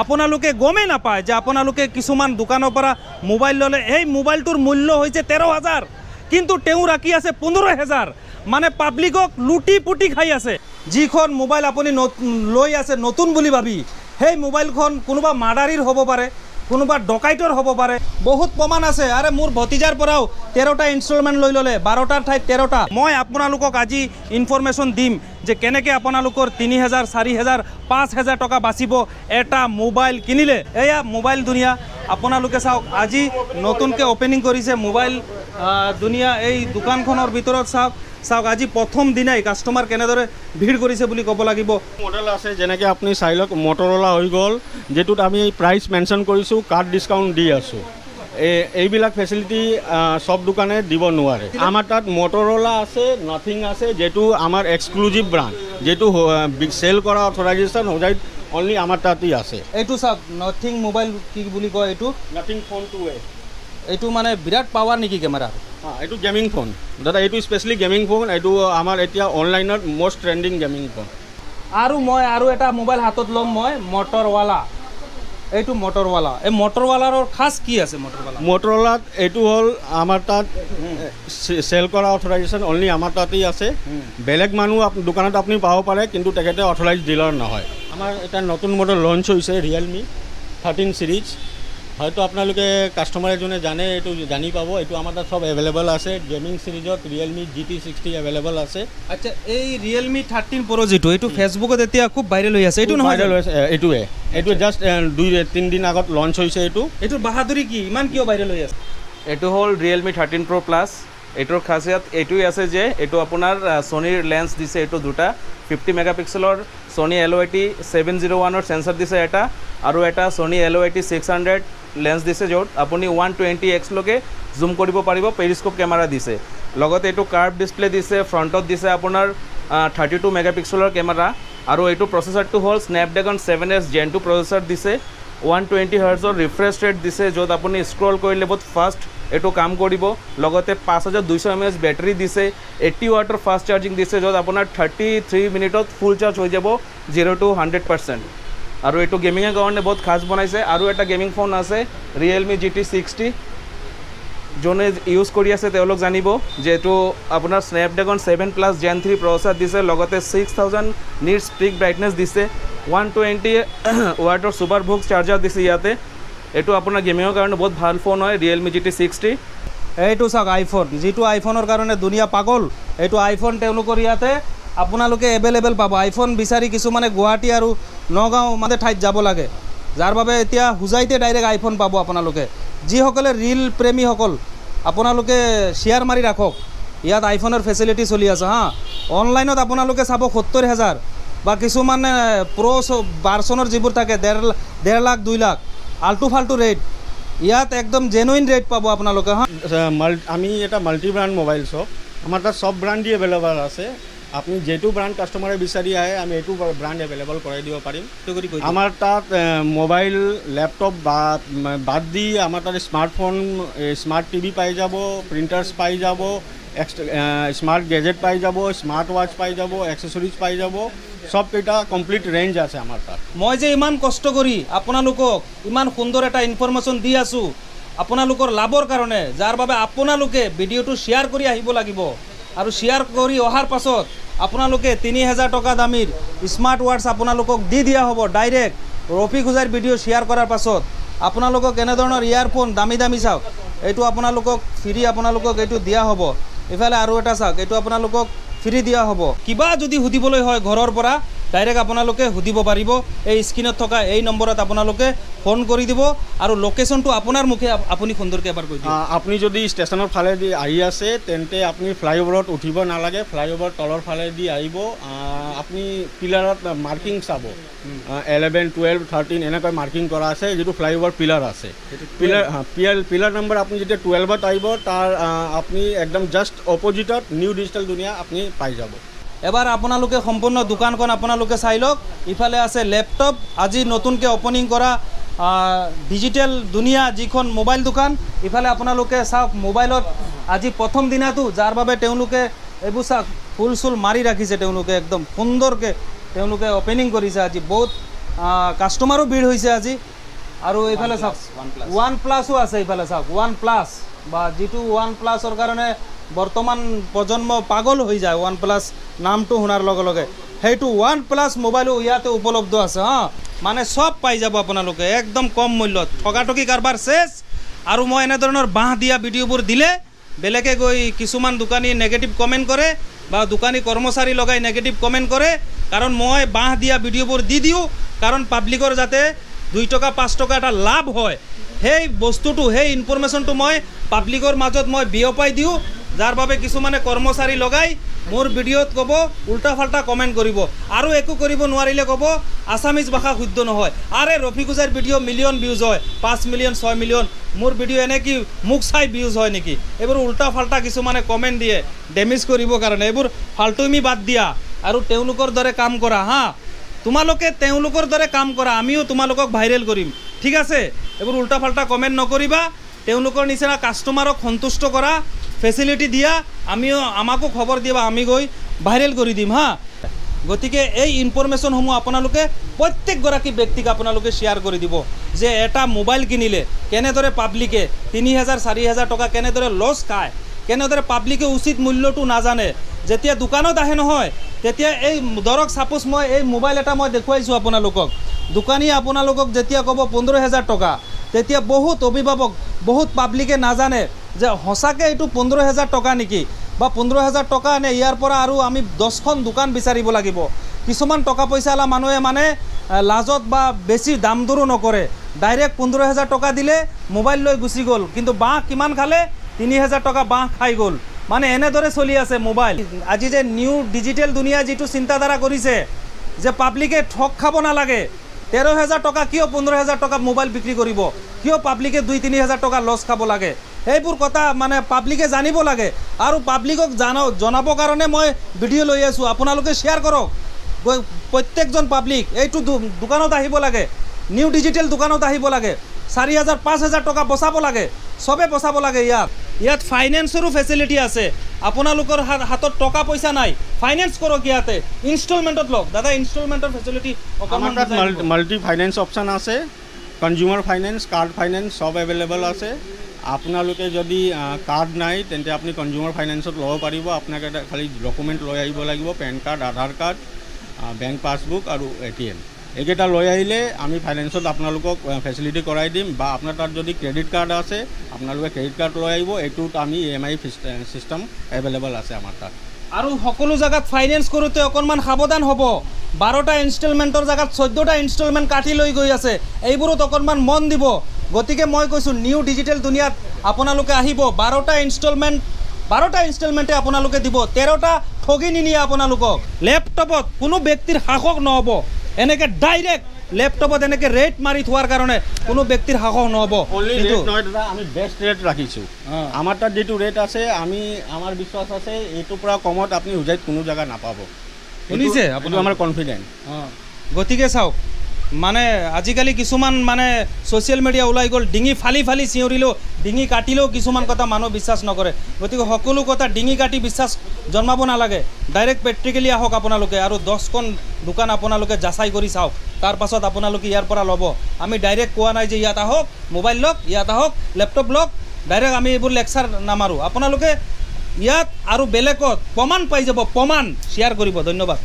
আপোনালোকে গমেই নাপায় যে আপোনালোকে কিছুমান দোকানৰ পৰা মোবাইল ল'লে এই মোবাইলটোৰ মূল্য হৈছে 13,000 কিন্তু তেওঁ ৰাখি আছে 15,000 মানে পাব্লিকক লুটি পুটি খাই আছে যিখন মোবাইল আপুনি লৈ আছে নতুন বুলি ভাবি সেই মোবাইলখন কোনোবা মাৰ্ডাৰীৰ হ'ব পাৰে কোনোবা ডকাইটৰ হ'ব পাৰে বহুত প্ৰমাণ আছে আৰে মোৰ ভতিজাৰ পৰাও 13টা ইনষ্টলমেণ্ট লৈ ল'লে 12টাৰ ঠাইত 13টা মই আপোনালোকক আজি ইনফৰমেশ্যন দিম যে কেনেকৈ আপোনালোকৰ 3,000 4,000 5,000 টকা বাচিব এটা মোবাইল কিনিলে এয়া মোবাইল দুনিয়া আপোনালোকে চাওক আজি নতুনকৈ অপেনিং কৰিছে মোবাইল দুনিয়া এই দোকানখনৰ ভিতৰত চাওক আজি প্ৰথম দিনাই কাষ্টমাৰ কেনেদৰে ভিৰ কৰিছে বুলি ক'ব লাগিব মডেল আছে যেনেকৈ আপুনি চাই লওক মটৰলা হৈ গ'ল যেটোত আমি প্ৰাইচ মেনশ্যন কৰিছোঁ কাৰ্ড ডিছকাউণ্ট দি আছোঁ এইবিলাক ফেচিলিটি সব দোকানে দিব নোৱাৰে আমাৰ তাত মটৰলা আছে নাথিং আছে যেটো আমাৰ এক্সক্লুজিভ ব্ৰাণ্ড যেটো চেল কৰা অথৰাইজেশ্যন হোজাইত অনলি আমাৰ তাতেই আছে এইটো চাওক নাথিং মোবাইল কি বুলি কয় এইটো নাথিং ফোন 2A এইটো মানে বিৰাট পাৱাৰ নেকি কেমেৰা এইটো গেমিং ফোন দাদা এইটো স্পেচিয়েলি গেমিং ফোন এইটো আমাৰ এতিয়া অনলাইনত মষ্ট ট্ৰেণ্ডিং গেমিং ফোন আৰু এটা মোবাইল হাতত ল'ম মই মটৰৱালা এইটো মটৰৱালা এই মটৰৱালাৰ খাস কি আছে মটৰৱালাত এইটো হ'ল আমাৰ তাত চেল কৰা অথৰাইজেশ্যন অনলি আমাৰ তাতেই আছে বেলেগ মানুহ দোকানত আপুনি পাব পাৰে কিন্তু তেখেতে অথৰাইজ ডিলাৰ নহয় আমাৰ এটা নতুন মডেল লঞ্চ হৈছে ৰিয়েলমি 13 সিৰিজ হয়তো আপোনালোকে কাষ্টমাৰ এজনে জানে এইটো জানি পাব এইটো আমাৰ তাত সব এভেইলেবল আছে গেমিং সিৰিজত ৰিয়েলমি GT60 এভেইলেবল আছে আচ্ছা এই ৰিয়েলমি 13 Pro যেটো এইটো ফেচবুকত এতিয়া খুব ভাইৰেল হৈ আছে এইটো নহয় ভাইৰেল হৈছে এইটো জাষ্ট 2-3 দিন আগত লঞ্চ হৈছে এইটো বাহাদুৰি কি ইমান কিয় ভাইৰেল হৈ আছে এইটো হ'ল ৰিয়েলমি 13 Pro Plus এইটোৰ খাসিয়ত এইটোই আছে যে এইটো আপোনাৰ সোনিৰ লেন্স দিছে এইটো দুটা 50 মেগাপিক্সেলৰ Sony LOIT 701ৰ সেন্সৰ দিছে এটা আৰু এটা Sony LOIT 600 লেন্স দিছে য'ত আপুনি 120x লৈকে জুম কৰিব পাৰিব পেৰিস্কোপ কেমেৰা দিছে লগতে এইটো কাৰ্ভ ডিসপ্লে দিছে ফ্ৰণ্টত দিছে আপোনাৰ 32 মেগাপিক্সেলৰ কেমেৰা আৰু এইটো প্ৰচেছৰটো হ'ল Snapdragon 7S Gen 2 প্ৰচেছৰ দিছে 120 Hz ৰিফ্ৰেছ ৰেট দিছে য'ত আপুনি স্ক্ৰল কৰিলে বহুত ফাষ্ট এইটো কাম কৰিব লগতে 5200 mAh বেটাৰী দিছে 80 ওয়াটৰ ফাষ্ট চাৰ্জিং দিছে য'ত আপোনাৰ 33 মিনিটত ফুল চাৰ্জ হৈ যাব 0 to 100% আৰু এইটো গেমিংৰ কাৰণে বহুত খাস বনাইছে আৰু এটা গেমিং ফোন আছে Realme GT60 যোনে ইউজ কৰি আছে তেওঁলোক জানিব যে এইটো আপোনাৰ Snapdragon 7 Plus Gen 3 প্ৰচেছৰ দিছে লগতে 6000 নিটছ পিক ব্ৰাইটনেছ দিছে 120 ওয়াটৰ সুপাৰ বুক্স চাৰ্জাৰ দিছে ইয়াতে এইটো আপোনাৰ গেমিংৰ কাৰণে বহুত ভাল ফোন হয় Realme GT60 এইটো চাওক আইফোন যেটো আইফোনৰ কাৰণে দুনিয়া পাগল এইটো আইফোন তেওঁলোকৰ ইয়াতে আপোনালোকে এভেইলেবল পাব আইফোন বিচাৰি কিছুমানে গুৱাহাটী আৰু নগাঁও মানে ঠাইত যাব লাগে যাৰ বাবে এতিয়া হুজাইতে ডাইৰেক্ট আইফোন পাব আপোনালোকে যিসকলে ৰিল প্ৰেমীসকল আপোনালোকে শ্বেয়াৰ মাৰি ৰাখক ইয়াত আইফোনৰ ফেচিলিটি চলি আছে অনলাইনত আপোনালোকে চাব 70,000 বা কিছুমানে প্ৰ' ভাৰ্চনৰ যিবোৰ থাকে 1.5 লাখ 2 লাখ আল্টু ফাল্টু ৰেট ইয়াত একদম জেনুইন ৰেট পাব আপোনালোকে আমি এটা মাল্টি ব্ৰাণ্ড মোবাইল শ্বপ আমাৰ তাত সব ব্ৰাণ্ডই এভেইলেবল আছে আপনি যেটো ব্ৰাণ্ড কাস্টমাৰে বিচাৰি আহে আমি এইটো ব্ৰাণ্ড এভেইলেবল কৰাই দিব পাৰিম আমাৰ তাত মোবাইল ল্যাপটপ বাদ দি আমাৰ তাত স্মাৰ্টফোন স্মাৰ্ট টিভি পাই যাব প্ৰিন্টাৰ্স পাই যাব স্মাৰ্ট গেজেট পাই যাব স্মাৰ্ট ওয়াচ পাই যাব এক্সেসৰিজ পাই যাব সব কেইটা কমপ্লিট ৰেঞ্জ আছে আমাৰ তাত মই যে ইমান কষ্ট কৰি আপোনালোকক ইমান সুন্দৰ এটা ইনফৰমেশ্যন দি আছো আপোনালোকৰ লাভৰ কাৰণে যাৰ বাবে আপোনালোকে ভিডিঅ'টো শ্বেয়াৰ কৰি আহিব লাগিব আৰু শ্বেয়াৰ কৰি অহাৰ পাছত আপোনালোকে 3000 টকা দামীৰ স্মাৰ্ট ওয়াচ আপোনালোকক দি দিয়া হ'ব ডাইৰেক্ট ৰফিক হুজাইৰ ভিডিঅ' শ্বেয়াৰ কৰাৰ পাছত আপোনালোকক এনেধৰণৰ ইয়াৰফোন দামী চাওক এইটো আপোনালোকক ফ্ৰী আপোনালোকক এইটো দিয়া হ'ব ইফালে আৰু এটা চাওক এইটো আপোনালোকক ফ্ৰী দিয়া হ'ব কিবা যদি সুধিবলৈ হয় ঘৰৰ পৰা ডাইৰেক্ট আপোনালোকে সুধিব পাৰিব এই স্ক্ৰিনত থকা এই নম্বৰত আপোনালোকে ফোন কৰি দিব আৰু লোকেশনটো আপোনাৰ মুখে আপুনি সুন্দৰকৈ এবাৰ কৈ দিব আপুনি যদি ষ্টেচনৰ ফালে দি আহি আছে তেন্তে আপুনি ফ্লাইওভাৰত উঠিব নালাগে ফ্লাইওভাৰ তলৰ ফালে দি আহিব আপুনি পিলাৰত মাৰ্কিং চাব 11 12 13 এনেকৈ মাৰ্কিং কৰা আছে যেটো ফ্লাইওভাৰ পিলাৰ আছে পিলাৰ নম্বৰ আপুনি যেতিয়া 12ত আহিব তাৰ আপুনি একদম জাষ্ট অপজিটত নিউ ডিজিটেল দুনিয়া আপুনি পাই যাব এবাৰ আপোনালোকে সম্পূৰ্ণ দোকানখন আপোনালোকে চাই লওক ইফালে আছে ল্যাপটপ আজি নতুনকৈ ওপেনিং কৰা ডিজিটেল দুনিয়া যিখন মোবাইল দোকান ইফালে আপোনালোকে চাওক মোবাইলত আজি প্ৰথম দিনাটো যাৰ বাবে তেওঁলোকে এইবোৰ চাওক ফুল চুল মাৰি ৰাখিছে তেওঁলোকে একদম সুন্দৰকৈ তেওঁলোকে ওপেনিং কৰিছে আজি বহুত কাষ্টমাৰো ভিৰ হৈছে আজি আৰু এইফালে চাওক ওৱান প্লাছো আছে এইফালে চাওক ওৱান প্লাছ বা যিটো ওৱান প্লাছৰ কাৰণে বৰ্তমান প্ৰজন্ম পাগল হৈ যায় ওৱান প্লাছ নামটো শুনাৰ লগে লগে সেইটো ওৱান প্লাছ মোবাইলো ইয়াতে উপলব্ধ আছে মানে সব পাই যাব আপোনালোকে একদম কম মূল্যত ঠগাঠগি কাৰবাৰ শেষ আৰু মই এনেধৰণৰ বাঁহ দিয়া ভিডিঅ'বোৰ দিলে বেলেগে গৈ কিছুমান দোকানী নেগেটিভ কমেণ্ট কৰে বা দোকানী কৰ্মচাৰী লগাই নেগেটিভ কমেণ্ট কৰে কাৰণ মই বাঁহ দিয়া ভিডিঅ'বোৰ দি দিওঁ কাৰণ পাব্লিকৰ যাতে 2 টকা 5 টকা এটা লাভ হয় সেই বস্তুটো সেই ইনফৰমেশ্যনটো মই পাব্লিকৰ মাজত মই বিয়পাই দিওঁ যাৰ বাবে কিছুমানে কৰ্মচাৰী লগাই মোৰ ভিডিঅ'ত ক'ব উল্টা ফাল্টা কমেণ্ট কৰিব আৰু একো কৰিব নোৱাৰিলে ক'ব আছামিজ ভাষা শুদ্ধ নহয় আৰে ৰফিকুজাৰ ভিডিঅ' মিলিয়ন ভিউজ হয় 5 মিলিয়ন 6 মিলিয়ন মোৰ ভিডিঅ' এনে কি মুখ চাই ভিউজ হয় নেকি এইবোৰ উল্টা ফাল্টা কিছুমানে কমেণ্ট দিয়ে ডেমেজ কৰিবৰ কাৰণে এইবোৰ ফাল্টুমি বাদ দিয়া আৰু তেওঁলোকৰ দৰে কাম কৰা তোমালোকে তেওঁলোকৰ দৰে কাম কৰা আমিও তোমালোকক ভাইৰেল কৰিম ঠিক আছে এইবোৰ উল্টা ফাল্টা কমেণ্ট নকৰিবা তেওঁলোকৰ নিচিনা কাষ্টমাৰক সন্তুষ্ট কৰা ফেচিলিটি দিয়া আমিও আমাকো খবৰ দিবা আমি গৈ ভাইৰেল কৰি দিম গতিকে এই ইনফৰমেশ্যনসমূহ আপোনালোকে প্ৰত্যেকগৰাকী ব্যক্তিক আপোনালোকে শ্বেয়াৰ কৰি দিব যে এটা মোবাইল কিনিলে কেনেদৰে পাব্লিকে 3000 4000 টকা কেনেদৰে লছ খায় কেনেদৰে পাব্লিকে উচিত মূল্যটো নাজানে যেতিয়া দোকানত আহে নহয় তেতিয়া এই ধৰক সাপোজ মই এই মোবাইল এটা মই দেখুৱাইছোঁ আপোনালোকক দোকানীয়ে আপোনালোকক যেতিয়া ক'ব 15000 টকা তেতিয়া বহুত অভিভাৱক বহুত পাব্লিকে নাজানে যে সঁচাকৈ এইটো 15000 টকা নেকি বা 15000 টকা নে ইয়াৰ পৰা আৰু আমি 10খন দোকান বিচাৰিব লাগিব কিছুমান টকা পইচালা মানুহে মানে লাজত বা বেছি দাম দৰো নকৰে ডাইৰেক্ট 15000 টকা দিলে মোবাইল লৈ গুচি গ'ল কিন্তু বাঁহ কিমান খালে 3000 টকা বাঁহ খাই গ'ল মানে এনেদৰে চলি আছে মোবাইল আজি যে নিউ ডিজিটেল দুনিয়া যিটো চিন্তাধাৰা কৰিছে যে পাব্লিকে ঠগ খাব নালাগে 13000 টকা কিয় 15000 টকা মোবাইল বিক্ৰী কৰিব কিয় পাব্লিকে 2-3000 টকা লছ খাব লাগে এইবোৰ কথা মানে পাব্লিকে জানিব লাগে আৰু পাব্লিকক জনাবৰ কাৰণে মই ভিডিঅ' লৈ আছোঁ আপোনালোকে শ্বেয়াৰ কৰক প্ৰত্যেকজন পাব্লিক এইটো দোকানত আহিব লাগে নিউ ডিজিটেল দোকানত আহিব লাগে 4000 5000 টকা বচাব লাগে সবে বচাব লাগে ইয়াত ফাইনেন্সৰো ফেচিলিটি আছে আপোনালোকৰ হাতত টকা পইচা নাই ফাইনেন্স কৰক ইয়াতে ইনষ্টলমেণ্টত লওক দাদা ইনষ্টলমেণ্টৰ ফেচিলিটি আমাৰ তাত মাল্টি ফাইনেন্স অপশ্যন আছে কনজিউমাৰ ফাইনেন্স কাৰ্ড ফাইনেন্স সব এভেইলেবল আছে আপোনালোকে যদি কাৰ্ড নাই তেন্তে আপুনি কনজিউমাৰ ফাইনেন্সত ল'ব পাৰিব আপোনাক এটা খালি ডকুমেণ্ট লৈ আহিব লাগিব পেন কাৰ্ড আধাৰ কাৰ্ড বেংক পাছবুক আৰু ATM এইকেইটা লৈ আহিলে আমি ফাইনেন্সত আপোনালোকক ফেচিলিটি কৰাই দিম বা আপোনাৰ তাত যদি ক্ৰেডিট কাৰ্ড আছে আপোনালোকে ক্ৰেডিট কাৰ্ড লৈ আহিব এইটোত আমি EMI চিষ্টেম এভেইলেবল আছে আমাৰ তাত আৰু সকলো জায়গাত ফাইনেন্স কৰোঁতে অকণমান সাৱধান হ'ব 12টা ইনষ্টলমেণ্টৰ জায়গাত 14টা ইনষ্টলমেণ্ট কাটি লৈ গৈ আছে এইবোৰত অকণমান মন দিব গতিকে মই কৈছোঁ নিউ ডিজিটেল দুনিয়াত আপোনালোকে আহিব 12টা ইনষ্টলমেণ্টে আপোনালোকে দিব 13টা ঠগি নিনিয়ে আপোনালোকক লেপটপত কোনো ব্যক্তিৰ সাহস নহ'ব এনেকৈ ডাইৰেক্ট লেপটপত এনেকৈ ৰেট মাৰি থোৱাৰ কাৰণে কোনো ব্যক্তিৰ সাহস নহ'ব আমি বেষ্ট ৰেট ৰাখিছোঁ আমাৰ তাত যিটো ৰেট আছে আমাৰ বিশ্বাস আছে এইটোৰ পৰা কমত আপুনি উজাইত কোনো জেগা নাপাব শুনিছে আপুনি আমাৰ কনফিডেণ্ট গতিকে চাওক মানে আজিকালি কিছুমান মানে ছ'চিয়েল মিডিয়া ওলাই গ'ল ডিঙি ফালি চিঞৰিলেও ডিঙি কাটিলেও কিছুমান কথা মানুহ বিশ্বাস নকৰে গতিকে সকলো কথা ডিঙি কাটি বিশ্বাস জন্মাব নালাগে ডাইৰেক্ট প্ৰেক্টিকেলি আহক আপোনালোকে আৰু 10খন দোকান আপোনালোকে যাচাই কৰি চাওক তাৰ পাছত আপোনালোকে ইয়াৰ পৰা ল'ব আমি ডাইৰেক্ট কোৱা নাই যে ইয়াত আহক মোবাইল লওক ইয়াত আহক লেপটপ লওক ডাইৰেক্ট আমি এইবোৰ লেকচাৰ নামাৰোঁ আপোনালোকে ইয়াত আৰু বেলেগত প্ৰমাণ পাই যাব প্ৰমাণ শ্বেয়াৰ কৰিব ধন্যবাদ